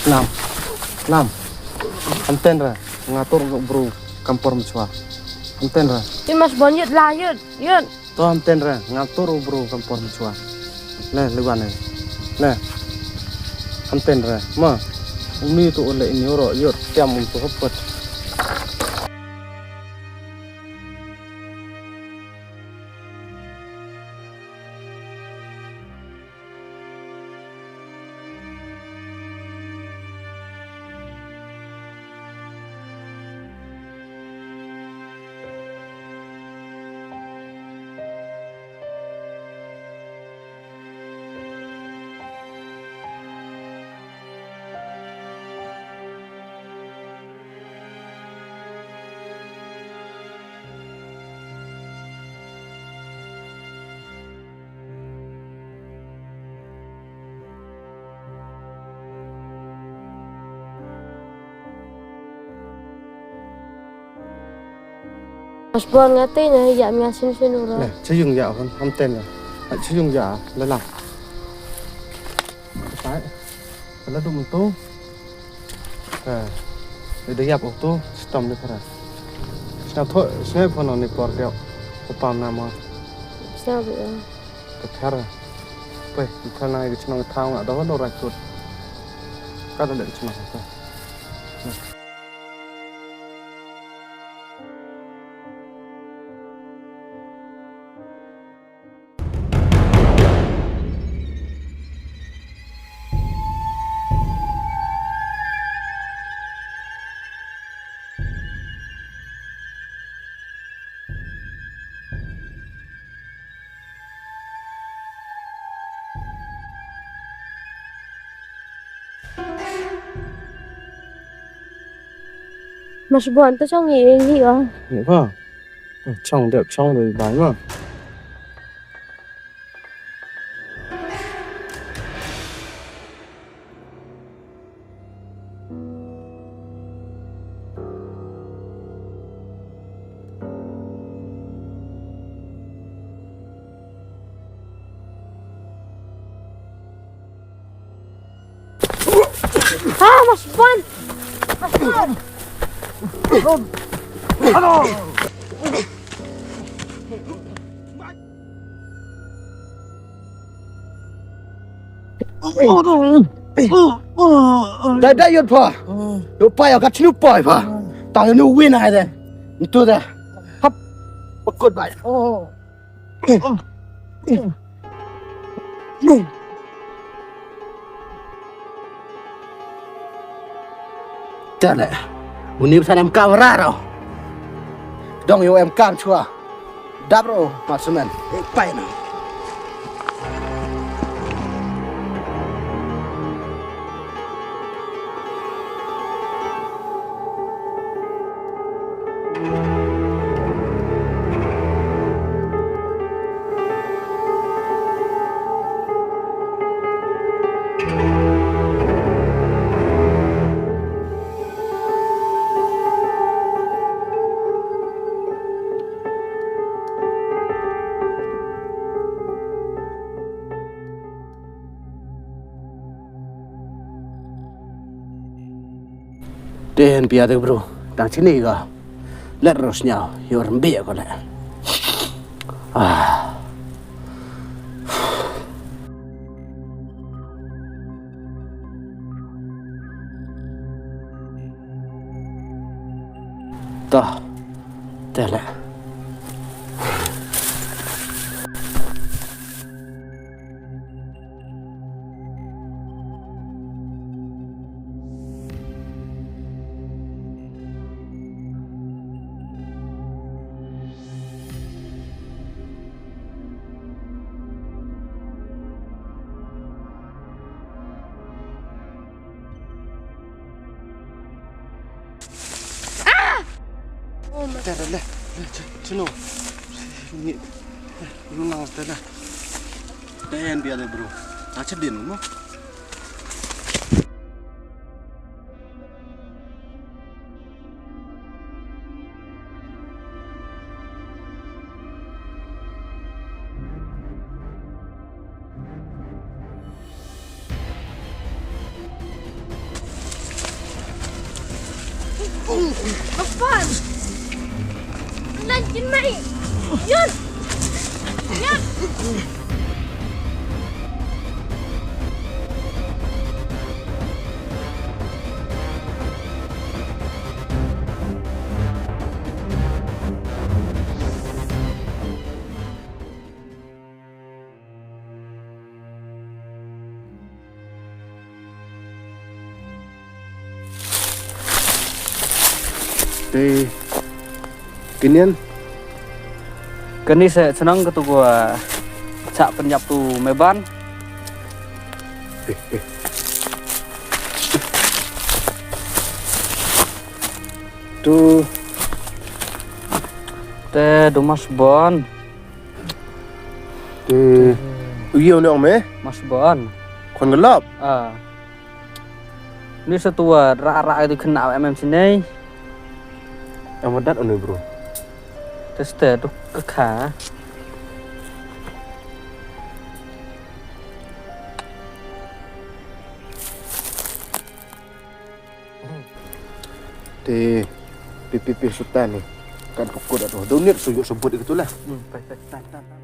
Nam, nam. Anten ra ngatur untuk bro kampor meswa. Anten ra. Yun mas bon yun lah yun. Yun. To anten ra ngatur bro kampor meswa. Le lewan le. Anten ra. Ma. Umi tu oleh ini oro yur tiam untuk hopet. Mas bon ngatin na hiya mi asin sinura. Le, chayung ya kan anten ra. Chayung ya le lam. Sai. Kalau dum tu. Dia yap tu stom ni pera. Saya pun ni por dia. Upam nama. Sabi ya. Kethara. Pe, kana ni cuma tahu ada orang orang tu. Kada le cuma tu. Mas bon tu trong nghỉ à? Vậy phải. Trong đẹp trong rồi bái mà. Ah, Mas Bon! Mas Bon! Aduh. Dah yut pa. Lupa ya kat lupa pa. Tang nu win hai deh. Itu dah. Hap. Pakut bai. Dah lah. Uni pesan MK merah tau. Dong yo MK chua. Dah bro, masuman. Pai na. Den biar deh bro, tang sini ga, let rosnya, yor mbak kau le. Dah, dah le. Dah dah le, cino, ni, nang dah dah. Den biar deh bro, aja din mo. Mas Bon! Lanjut mai! Yun! Yun! Teh, kinian Kini saya senang ketu gua cak penyap tu meban. tu Teh do Mas Bon. teh uyo ni ome Mas Bon. kon gelap. À. Ini setua rak-rak itu kena MM sini. Amadat onu bro. Terus teh tu ke kha. Teh pipi sultan ni kan pukul dah tu. Donit sujud sebut itulah. Baik.